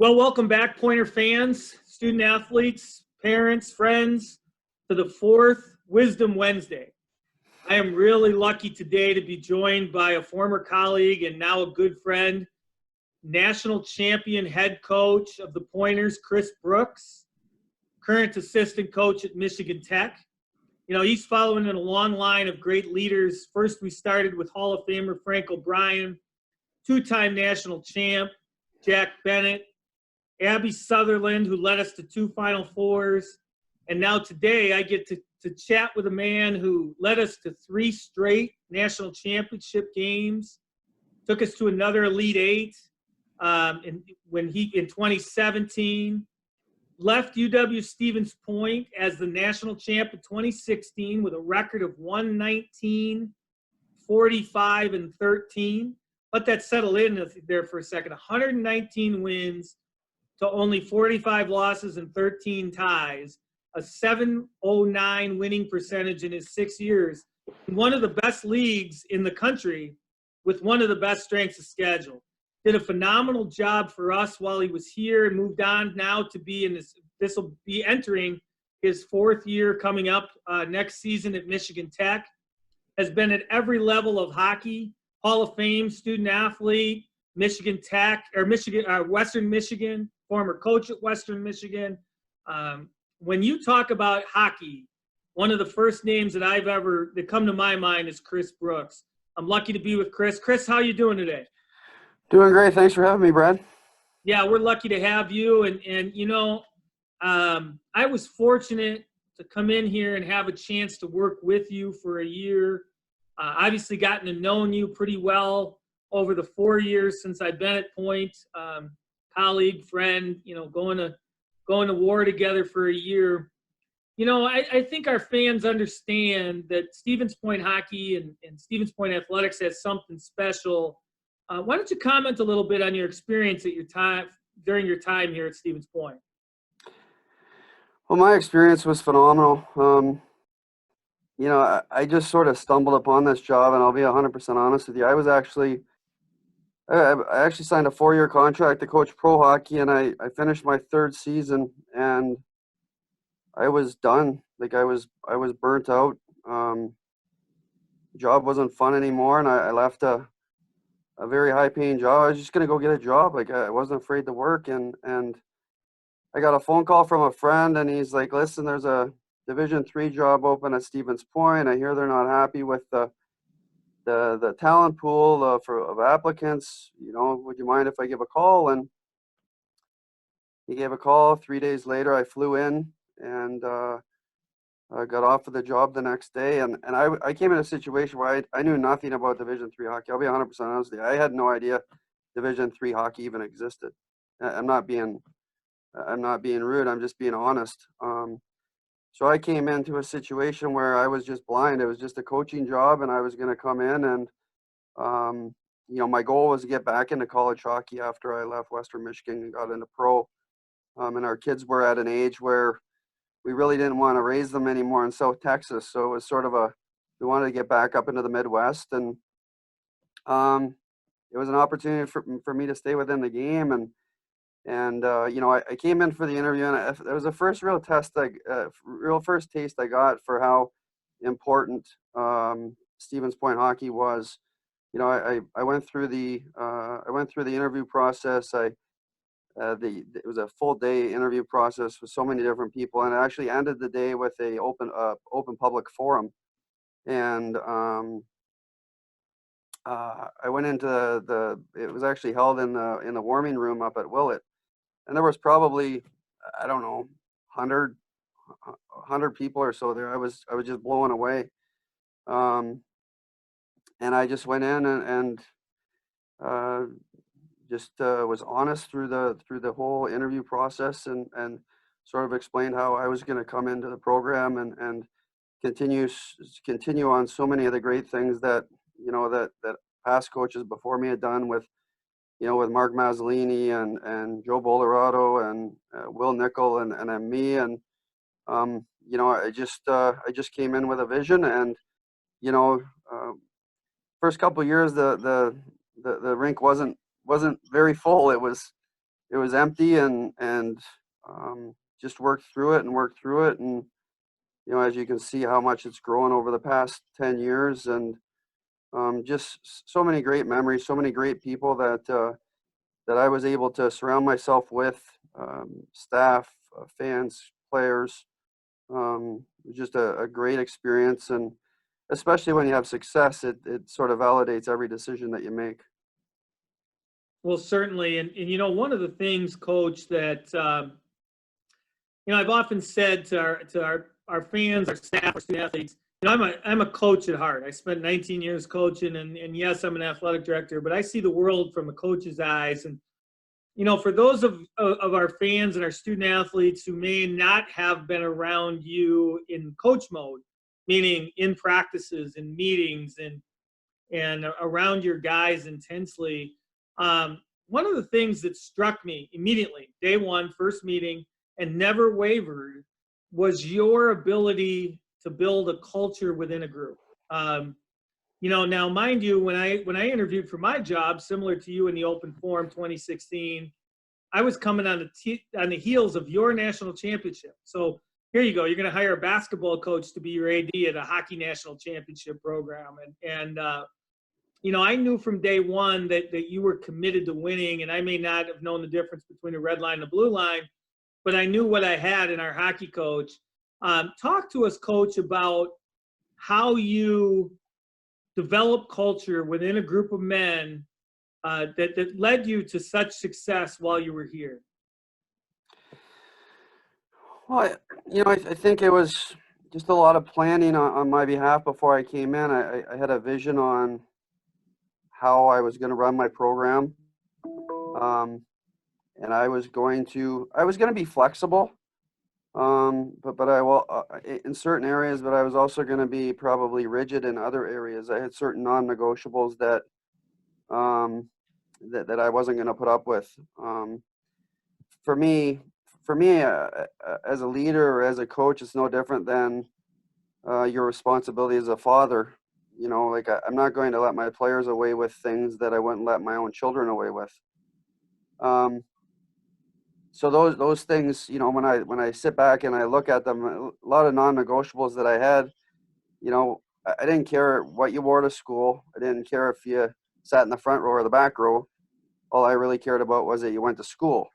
Well, welcome back, Pointer fans, student athletes, parents, friends, to the fourth Wisdom Wednesday. I am really lucky today to be joined by a former colleague and now a good friend, national champion head coach of the Pointers, Chris Brooks, current assistant coach at Michigan Tech. You know, he's following in a long line of great leaders. First, we started with Hall of Famer Frank O'Brien, two-time national champ Jack Bennett, Abby Sutherland, who led us to 2 Final Fours. And now today I get to chat with a man who led us to 3 straight national championship games, took us to another Elite Eight in 2017, left UW Stevens Point as the national champ in 2016 with a record of 119, 45, and 13. Let that settle in there for a second. 119 wins to only 45 losses and 13 ties, a 709 winning percentage in his 6 years, in one of the best leagues in the country with one of the best strengths of schedule. Did a phenomenal job for us while he was here and moved on now to be in this will be entering his 4th year coming up next season at Michigan Tech. Has been at every level of hockey, Hall of Fame, student athlete, Michigan Tech, or Western Michigan, former coach at Western Michigan. When you talk about hockey, one of the first names that come to my mind is Chris Brooks. I'm lucky to be with Chris. Chris, how are you doing today? Doing great. Thanks for having me, Brad. Yeah, we're lucky to have you. And you know, I was fortunate to come in here and have a chance to work with you for a year. Obviously gotten to know you pretty well over the 4 years since I've been at Point. Colleague, friend, you know, going to war together for a year. You know, I think our fans understand that Stevens Point hockey and Stevens Point athletics has something special. Why don't you comment a little bit on your experience during your time here at Stevens Point? Well, my experience was phenomenal. You know, I just sort of stumbled upon this job, and I'll be 100% honest with you. I actually signed a 4-year contract to coach pro hockey, and I finished my 3rd season, and I was done. Like I was burnt out. Job wasn't fun anymore, and I left a very high-paying job. I was just gonna go get a job. Like I wasn't afraid to work, and I got a phone call from a friend, and he's like, "Listen, there's a Division III job open at Stevens Point. I hear they're not happy with the talent pool of applicants. You know, would you mind if I give a call?" And he gave a call. 3 days later, I flew in and I got offered the job the next day. And I came in a situation where I knew nothing about Division III hockey. I'll be 100% honest with you. I had no idea Division III hockey even existed. I'm not being rude. I'm just being honest. So I came into a situation where I was just blind. It was just a coaching job, and I was going to come in and, you know, my goal was to get back into college hockey after I left Western Michigan and got into pro. And our kids were at an age where we really didn't want to raise them anymore in South Texas. So it was sort of we wanted to get back up into the Midwest. And it was an opportunity for me to stay within the game. And you know, I came in for the interview, and it was the first real taste I got for how important Stevens Point hockey was. You know, I went through the interview process. It was a full day interview process with so many different people, and it actually ended the day with a open public forum. And I went into it was actually held in the warming room up at Willett. And there was probably, I don't know, 100 people or so there. I was just blown away. And I just went in and just was honest through the whole interview process and sort of explained how I was going to come into the program and continue on so many of the great things that, you know, that past coaches before me had done with, you know, with Mark Mazzolini and Joe Bolorado and Will Nickel and me. And, you know, I just came in with a vision, and, you know, first couple of years, the rink wasn't very full. It was it was empty, and just worked through it and worked through it. And, you know, as you can see how much it's grown over the past 10 years, and just so many great memories, so many great people that I was able to surround myself with, staff, fans, players. It was just a great experience, and especially when you have success, it sort of validates every decision that you make. Well, certainly. And you know, one of the things, Coach, that, you know, I've often said to our fans, our staff, our student athletes, you know, I'm a coach at heart. I spent 19 years coaching, and yes, I'm an athletic director, but I see the world from a coach's eyes. And you know, for those of our fans and our student athletes who may not have been around you in coach mode, meaning in practices and meetings and around your guys intensely, one of the things that struck me immediately, day one, first meeting, and never wavered, was your ability to build a culture within a group. You know, now mind you, when I interviewed for my job, similar to you in the Open Forum 2016, I was coming on the heels of your national championship. So here you go. You're going to hire a basketball coach to be your AD at a hockey national championship program, and you know, I knew from day one that you were committed to winning, and I may not have known the difference between the red line and the blue line, but I knew what I had in our hockey coach. Talk to us, Coach, about how you develop culture within a group of men that led you to such success while you were here. Well, you know, I think it was just a lot of planning on my behalf before I came in. I had a vision on how I was going to run my program, and I was going to be flexible, but I will in certain areas, but I was also going to be probably rigid in other areas. I had certain non-negotiables that that I wasn't going to put up with. For me, as a leader or as a coach, it's no different than your responsibility as a father. You know, like I'm not going to let my players away with things that I wouldn't let my own children away with. So those things, you know, when I sit back and I look at them, a lot of non-negotiables that I had, you know, I didn't care what you wore to school. I didn't care if you sat in the front row or the back row. All I really cared about was that you went to school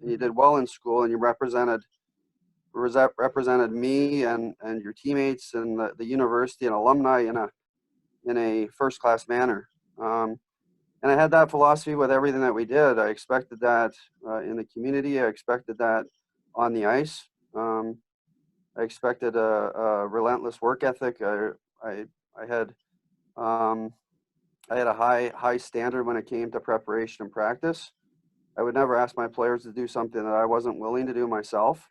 and you did well in school, and you represented me and your teammates and the university and alumni in a first class manner. And I had that philosophy with everything that we did. I expected that in the community. I expected that on the ice. I expected a relentless work ethic. I had I had a high standard when it came to preparation and practice. I would never ask my players to do something that I wasn't willing to do myself.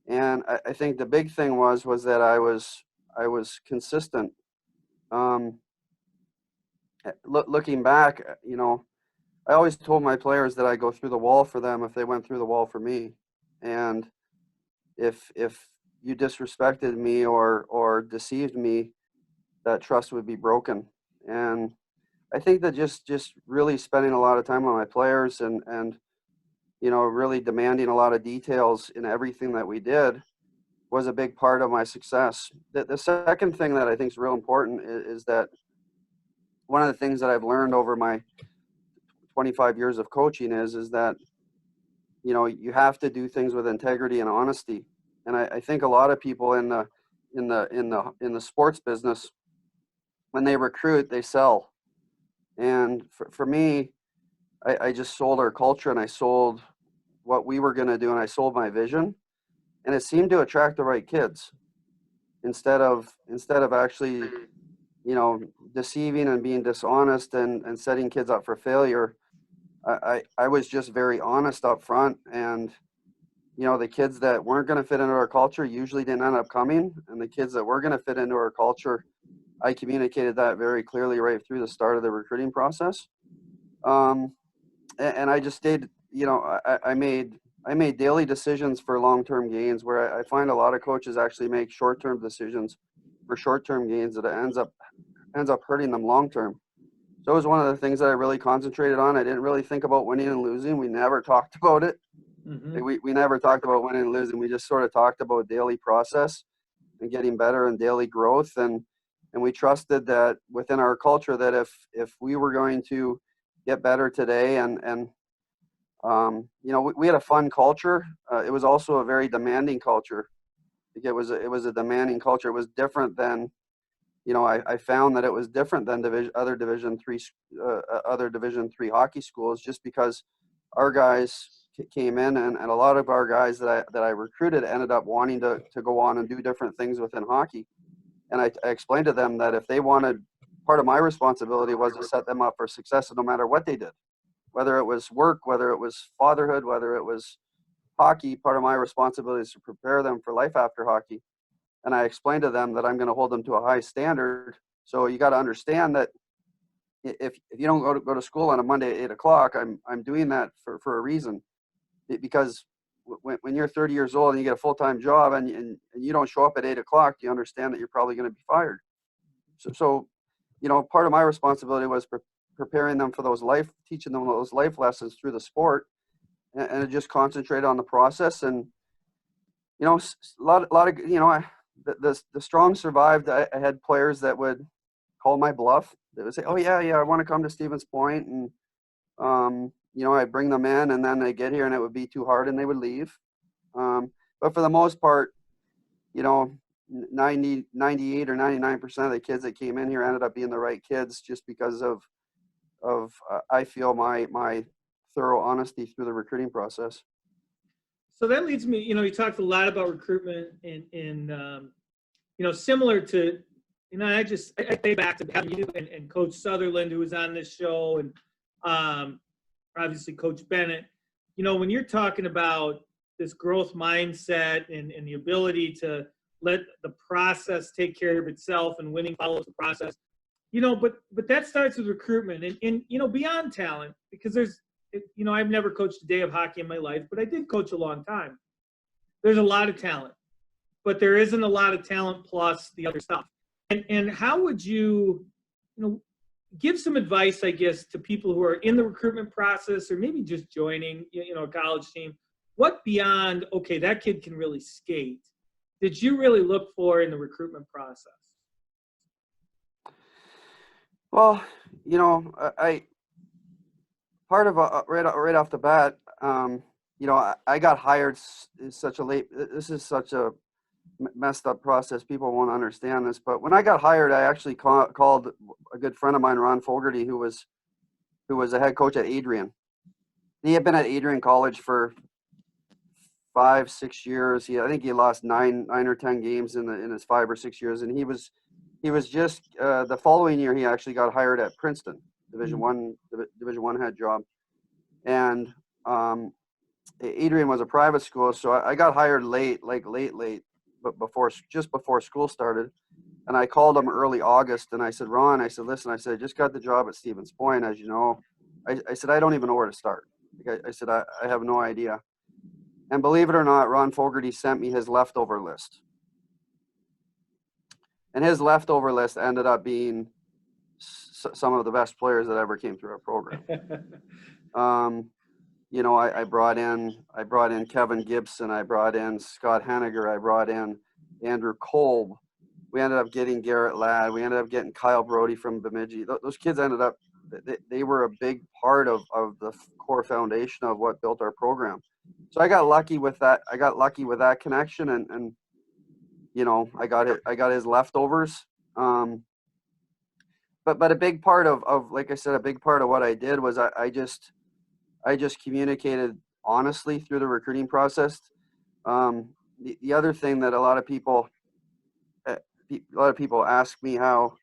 And I think the big thing was that I was consistent. Looking back, you know, I always told my players that I go through the wall for them if they went through the wall for me. And if you disrespected me or deceived me, that trust would be broken. And I think that just really spending a lot of time on my players and you know, really demanding a lot of details in everything that we did was a big part of my success. The second thing that I think is real important is that one of the things that I've learned over my 25 years of coaching is that, you know, you have to do things with integrity and honesty. And I think a lot of people in the sports business, when they recruit, they sell. And for me, I just sold our culture, and I sold what we were going to do, and I sold my vision, and it seemed to attract the right kids instead of actually, you know, deceiving and being dishonest and setting kids up for failure. I was just very honest up front, and you know, the kids that weren't going to fit into our culture usually didn't end up coming, and the kids that were going to fit into our culture, I communicated that very clearly right through the start of the recruiting process. And I just stayed, you know, I made daily decisions for long-term gains, where I find a lot of coaches actually make short-term decisions for short-term gains that ends up hurting them long-term. So it was one of the things that I really concentrated on. I didn't really think about winning and losing. We never talked about it. Mm-hmm. We never talked about winning and losing. We just sort of talked about daily process and getting better and daily growth. And we trusted that within our culture that if we were going to get better today and we had a fun culture. It was also a very demanding culture. It was a demanding culture. It was different than, I found that it was different than other Division three hockey schools, just because our guys came in, and a lot of our guys that I recruited ended up wanting to go on and do different things within hockey. And I explained to them that if they wanted, part of my responsibility was to set them up for success no matter what they did, whether it was work, whether it was fatherhood, whether it was hockey. Part of my responsibility is to prepare them for life after hockey. And I explained to them that I'm going to hold them to a high standard. So you got to understand that if you don't go to school on a Monday at 8 o'clock, I'm doing that for a reason. Because when you're 30 years old and you get a full-time job and you don't show up at 8 o'clock, you understand that you're probably going to be fired. So part of my responsibility was preparing them for teaching them those life lessons through the sport, and just concentrate on the process. And a lot of the strong survived. I had players that would call my bluff. They would say, "Oh yeah, I want to come to Stevens Point," and I bring them in, and then they get here and it would be too hard and they would leave. But for the most part, 98 or 99% of the kids that came in here ended up being the right kids, just because of I feel my thorough honesty through the recruiting process. So that leads me, you talked a lot about recruitment and similar to, I think back to having you and Coach Sutherland, who was on this show, and obviously Coach Bennett. When you're talking about this growth mindset and the ability to let the process take care of itself, and winning follows the process, but that starts with recruitment and beyond talent, because I've never coached a day of hockey in my life, but I did coach a long time. There's a lot of talent, but there isn't a lot of talent plus the other stuff. And how would you, give some advice, I guess, to people who are in the recruitment process or maybe just joining, a college team? What beyond, okay, that kid can really skate, did you really look for in the recruitment process? Well, I part of right off the bat, I got hired such a late. This is such a messed up process. People won't understand this, but when I got hired, I actually called a good friend of mine, Ron Fogarty, who was a head coach at Adrian. He had been at Adrian College for 5-6 years. I think he lost 9 or 10 games in his 5 or 6 years, and he was just the following year he actually got hired at Princeton, Division One head job. And Adrian was a private school, so I got hired late, but just before school started. And I called him early August, and I said, "Ron," I said, "listen," I said, "I just got the job at Stevens Point, as you know." I said, "I don't even know where to start." I said, I have no idea. And believe it or not, Ron Fogarty sent me his leftover list. And his leftover list ended up being some of the best players that ever came through our program. I brought in Kevin Gibson, I brought in Scott Henniger, I brought in Andrew Kolb. We ended up getting Garrett Ladd. We ended up getting Kyle Brody from Bemidji. Those kids ended up, they were a big part of the core foundation of what built our program. So I got lucky with that. I got lucky with that connection, and I got his leftovers. But a big part of like I said, a big part of what I did was I just communicated honestly through the recruiting process. The other thing that a lot of people ask me how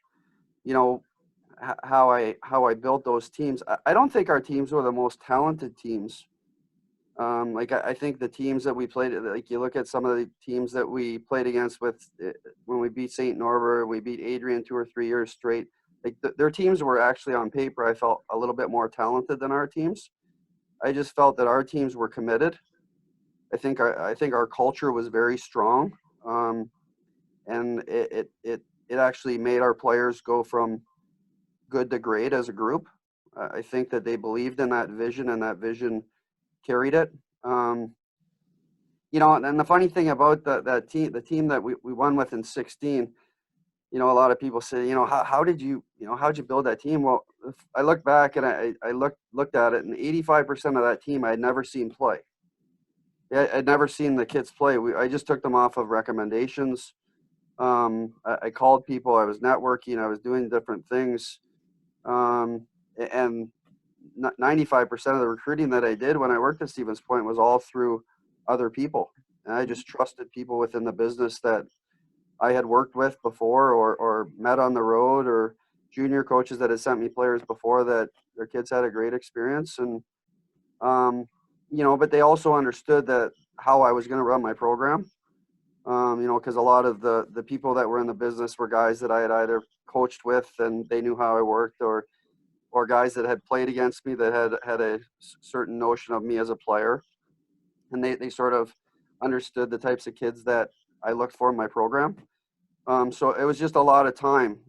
I built those teams. I don't think our teams were the most talented teams. I think the teams that we played, like you look at some of the teams that we played against when we beat St. Norbert, we beat Adrian 2 or 3 years straight. Like their teams were actually on paper, I felt a little bit more talented than our teams. I just felt that our teams were committed. I think our culture was very strong, and it actually made our players go from good to great as a group. I think that they believed in that vision, and that vision carried it. You know, and the funny thing about that team, the team that we won with in 16, you know, a lot of people say, you know, how did you, you know, how'd you build that team? Well, if I look back and I looked at it, and 85% of that team I had never seen play. Yeah, I'd never seen the kids play. I just took them off of recommendations. I called people. I was networking. I was doing different things. And 95% of the recruiting that I did when I worked at Stevens Point was all through other people. And I just trusted people within the business that I had worked with before, or met on the road, or junior coaches that had sent me players before that their kids had a great experience. And, you know, but they also understood that how I was going to run my program. You know, because a lot of the people that were in the business were guys that I had either coached with and they knew how I worked, or guys that had played against me that had a certain notion of me as a player. And they sort of understood the types of kids that I looked for in my program. So it was just a lot of time.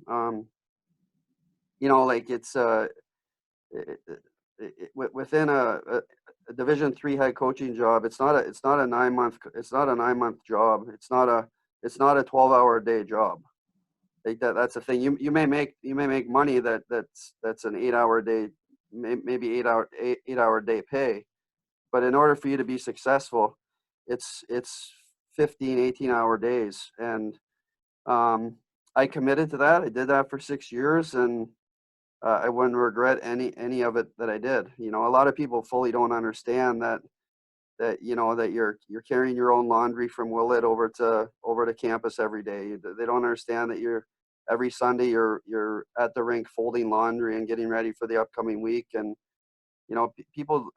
You know, like it's within a Division III head coaching job. It's not a 9-month job. It's not a 12-hour a day job. Like that's the thing. You may make money that's an 8-hour a day, maybe 8-hour a day pay, but in order for you to be successful, it's 15, 18-hour days. And I committed to that. I did that for 6 years, and I wouldn't regret any of it that I did. You know, a lot of people fully don't understand that you know that you're carrying your own laundry from Willett over to campus every day. They don't understand that every Sunday you're at the rink folding laundry and getting ready for the upcoming week. And you know, people,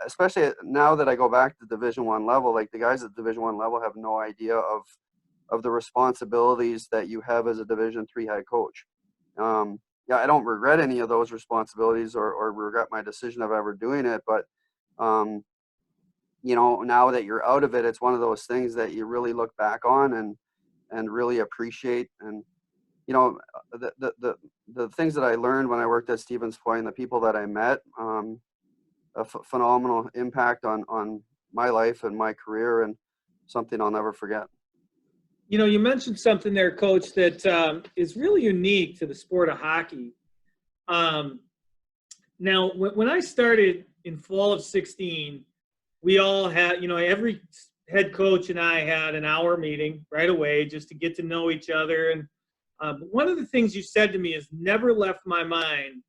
especially now that I go back to Division I level, like the guys at Division I level have no idea of the responsibilities that you have as a Division III head coach. Yeah, I don't regret any of those responsibilities, or regret my decision of ever doing it. But you know, now that you're out of it, it's one of those things that you really look back on and really appreciate. And you know, the things that I learned when I worked at Stevens Point, the people that I met, a phenomenal impact on my life and my career, and something I'll never forget. You know, you mentioned something there, Coach, that is really unique to the sport of hockey. Now, when I started in fall of 16, we all had, you know, every head coach and I had an hour meeting right away just to get to know each other. And one of the things you said to me has never left my mind,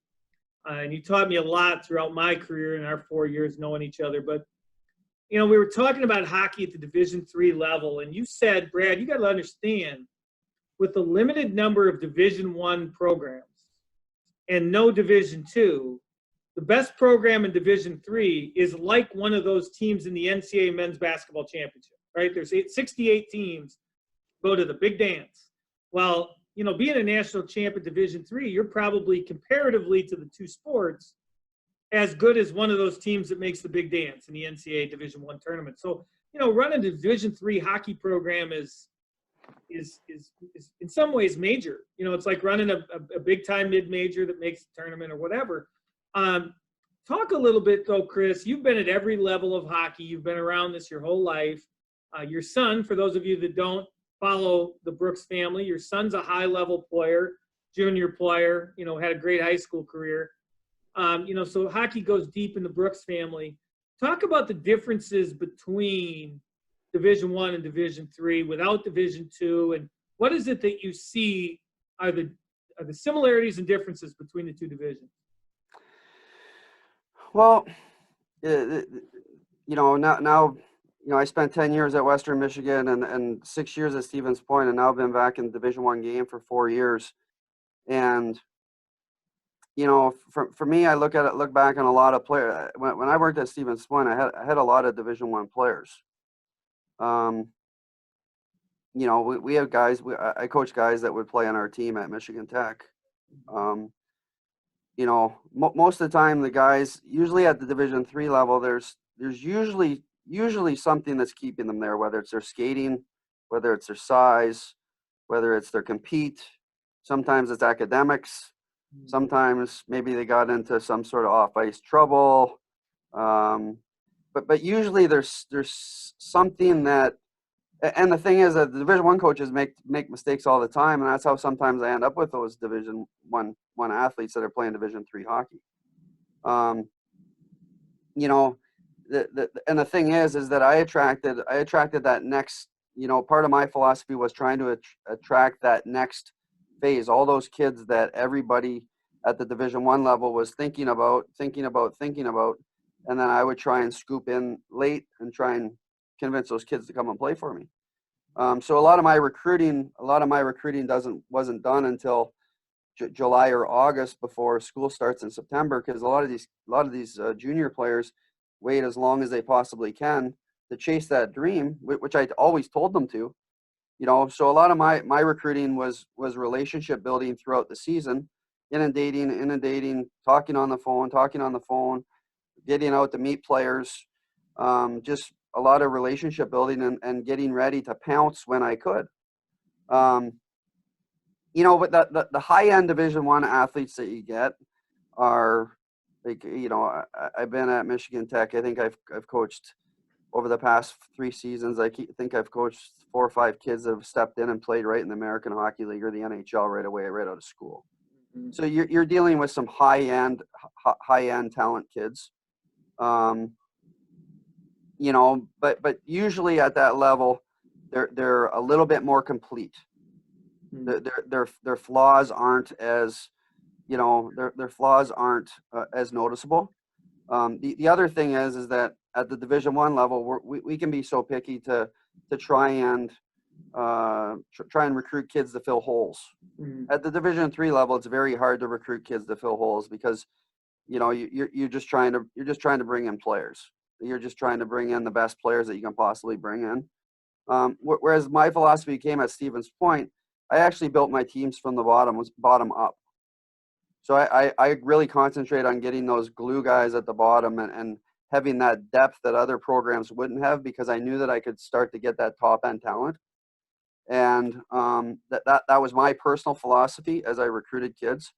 and you taught me a lot throughout my career in our 4 years knowing each other. But, you know, we were talking about hockey at the Division III level, and you said, Brad, you got to understand, with the limited number of Division I programs and no Division II, the best program in Division III is like one of those teams in the NCAA Men's Basketball Championship, right? There's 68 teams go to the big dance. Well, you know, being a national champ in Division III, you're probably comparatively to the two sports as good as one of those teams that makes the big dance in the NCAA Division I tournament. So, you know, running a Division III hockey program is in some ways major. You know, it's like running a big time mid-major that makes the tournament or whatever. Talk a little bit though, Chris. You've been at every level of hockey. You've been around this your whole life. Your son, for those of you that don't follow the Brooks family, your son's a high-level player, junior player. You know, had a great high school career. You know, so hockey goes deep in the Brooks family. Talk about the differences between Division I and Division III without Division II, and what is it that you see are the similarities and differences between the two divisions? Well, you know, now, you know, I spent 10 years at Western Michigan and 6 years at Stevens Point, and now I've been back in Division I game for 4 years. And, you know, for me, I look back on a lot of players. When I worked at Stevens Point, I had a lot of Division I players. You know, we have guys, I coach guys that would play on our team at Michigan Tech. You know, most of the time, the guys, usually at the Division III level, there's usually something that's keeping them there, whether it's their skating, whether it's their size, whether it's their compete. Sometimes it's academics. Sometimes maybe they got into some sort of off-ice trouble. But usually there's something that, and the thing is that the Division One coaches make mistakes all the time, and that's how sometimes I end up with those Division One athletes that are playing Division Three hockey. You know, and the thing is that I attracted that next. You know, part of my philosophy was trying to attract that next phase, all those kids that everybody at the Division One level was thinking about, and then I would try and scoop in late and try and convince those kids to come and play for me. So a lot of my recruiting wasn't done until July or August before school starts in September, because a lot of these junior players wait as long as they possibly can to chase that dream, which I always told them to. You know, so a lot of my recruiting was relationship building throughout the season, inundating, talking on the phone, getting out to meet players, just a lot of relationship building and getting ready to pounce when I could. You know, but the high end Division One athletes that you get are like, you know, I've been at Michigan Tech. I think I've coached over the past 3 seasons. I think I've coached 4 or 5 kids that have stepped in and played right in the American Hockey League or the NHL right away, right out of school. So you're dealing with some high end talent kids. You know, but usually at that level, they're a little bit more complete. Their flaws aren't as, you know, their flaws aren't as noticeable. The other thing is that at the Division One level, we can be so picky to try and recruit kids to fill holes. At the Division Three level, it's very hard to recruit kids to fill holes because, you know, you're just trying to bring in players. You're just trying to bring in the best players that you can possibly bring in. Whereas my philosophy came at Stevens Point, I actually built my teams from the bottom up. So I really concentrate on getting those glue guys at the bottom and having that depth that other programs wouldn't have, because I knew that I could start to get that top end talent. And that was my personal philosophy as I recruited kids.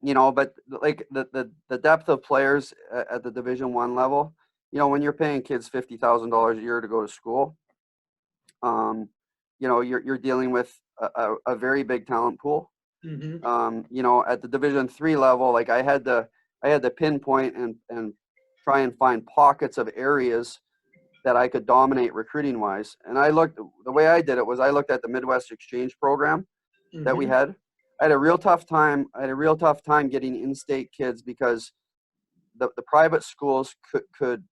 You know, but like the depth of players at the Division One level, you know, when you're paying kids $50,000 a year to go to school, you know, you're dealing with a very big talent pool. You know, at the Division Three level, like I had to pinpoint and try and find pockets of areas that I could dominate recruiting wise. And the way I did it was I looked at the Midwest Exchange program that we had. I had a real tough time getting in-state kids because the private schools could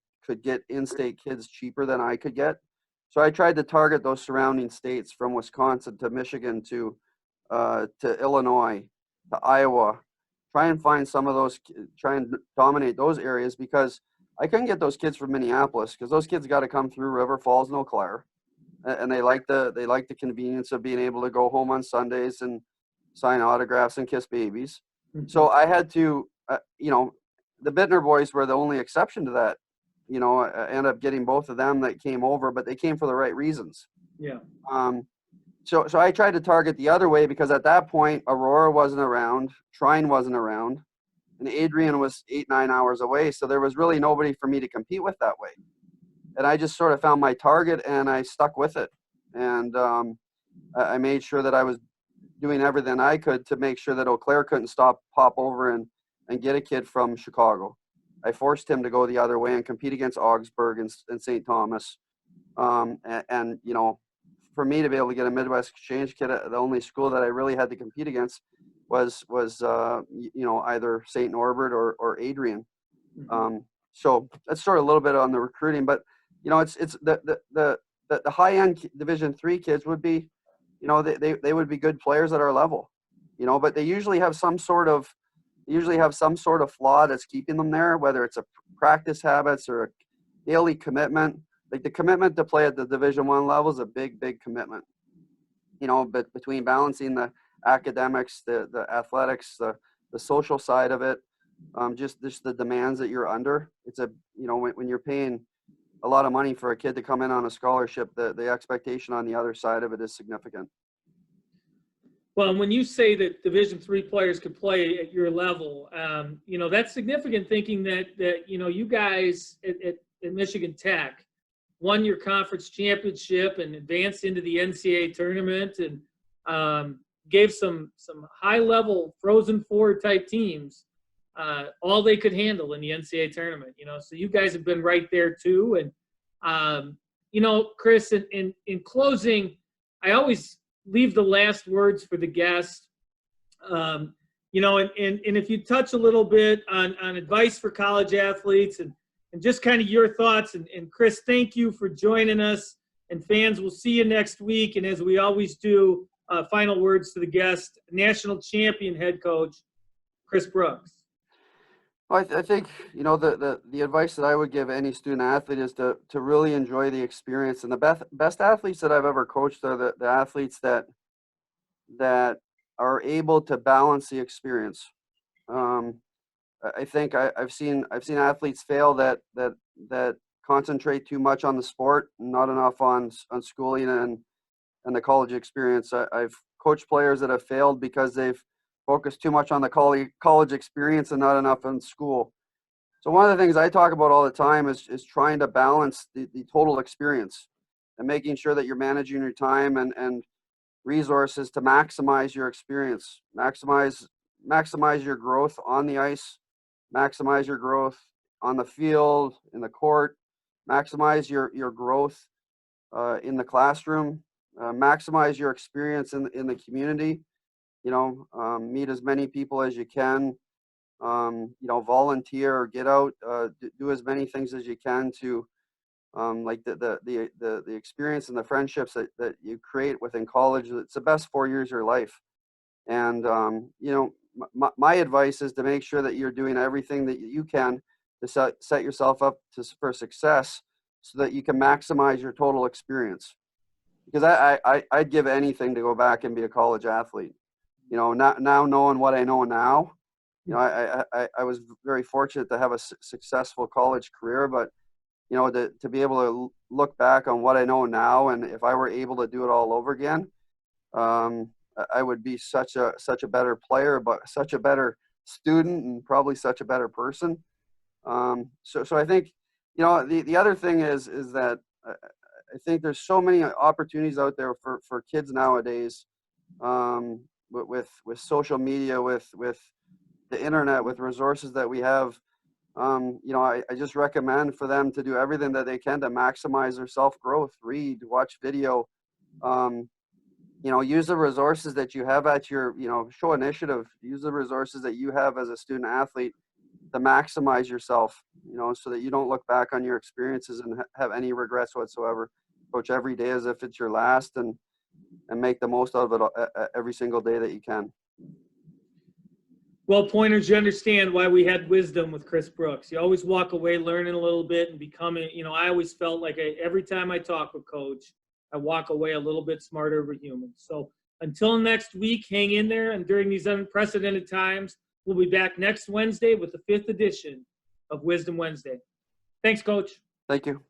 get in-state kids cheaper than I could get. So I tried to target those surrounding states from Wisconsin to Michigan to Illinois to Iowa. Try and find some of those, try and dominate those areas, because I couldn't get those kids from Minneapolis because those kids got to come through River Falls and Eau Claire, and they like the convenience of being able to go home on Sundays and sign autographs and kiss babies. So I had to, you know, the Bittner boys were the only exception to that. You know, I ended up getting both of them that came over, but they came for the right reasons. Yeah. So I tried to target the other way, because at that point, Aurora wasn't around, Trine wasn't around, and Adrian was 8-9 hours away. So there was really nobody for me to compete with that way. And I just sort of found my target and I stuck with it. And I made sure that I was doing everything I could to make sure that Eau Claire couldn't pop over and get a kid from Chicago. I forced him to go the other way and compete against Augsburg and St. Thomas. And, you know, for me to be able to get a Midwest Exchange kid, the only school that I really had to compete against was you know, either St. Norbert or Adrian. So that's sort of a little bit on the recruiting, but, you know, it's the high end Division Three kids would be, you know, they would be good players at our level, you know, but they usually have some sort of flaw that's keeping them there, whether it's a practice habits or a daily commitment. Like the commitment to play at the Division One level is a big commitment, you know, but between balancing the academics, the athletics, the social side of it, just the demands that you're under. It's a, you know, when you're paying a lot of money for a kid to come in on a scholarship, the expectation on the other side of it is significant. Well, and when you say that Division III players could play at your level, you know, that's significant, thinking that you know, you guys at Michigan Tech won your conference championship and advanced into the NCAA tournament, and gave some high level Frozen Four type teams all they could handle in the NCAA tournament. You know, so you guys have been right there too. And you know, Chris, in closing, I always leave the last words for the guest. You know, and if you touch a little bit on advice for college athletes and just kind of your thoughts. And Chris, thank you for joining us. And fans, we'll see you next week. And as we always do, final words to the guest, national champion head coach, Chris Brooks. Well, I think, you know, the advice that I would give any student athlete is to really enjoy the experience. And the best athletes that I've ever coached are the athletes that are able to balance the experience. I think I've seen athletes fail that concentrate too much on the sport, not enough on schooling and the college experience. I've coached players that have failed because they've focused too much on the college experience and not enough on school. So one of the things I talk about all the time is trying to balance the total experience and making sure that you're managing your time and resources to maximize your experience, maximize your growth on the ice, maximize your growth on the field, in the court, maximize your growth in the classroom, maximize your experience in the community. You know, meet as many people as you can, you know, volunteer or get out, do as many things as you can to like the experience and the friendships that you create within college. It's the best 4 years of your life. And, you know, my advice is to make sure that you're doing everything that you can to set yourself up for success so that you can maximize your total experience. Because I'd give anything to go back and be a college athlete. You know, now knowing what I know now, you know, I was very fortunate to have a successful college career, but, you know, to be able to look back on what I know now, and if I were able to do it all over again, I would be such a better player, but such a better student, and probably such a better person. So I think, you know, the other thing is that I think there's so many opportunities out there for kids nowadays, with social media, with the internet, with resources that we have. You know, I just recommend for them to do everything that they can to maximize their self-growth, read, watch video, you know, use the resources that you have at your, you know, show initiative, use the resources that you have as a student athlete to maximize yourself, you know, so that you don't look back on your experiences and have any regrets whatsoever. Coach every day as if it's your last, and make the most out of it every single day that you can. Well, Pointers, you understand why we had wisdom with Chris Brooks. You always walk away learning a little bit and becoming, you know, I always felt like every time I talk with Coach, I walk away a little bit smarter of a human. So until next week, hang in there. And during these unprecedented times, we'll be back next Wednesday with the 5th edition of Wisdom Wednesday. Thanks, Coach. Thank you.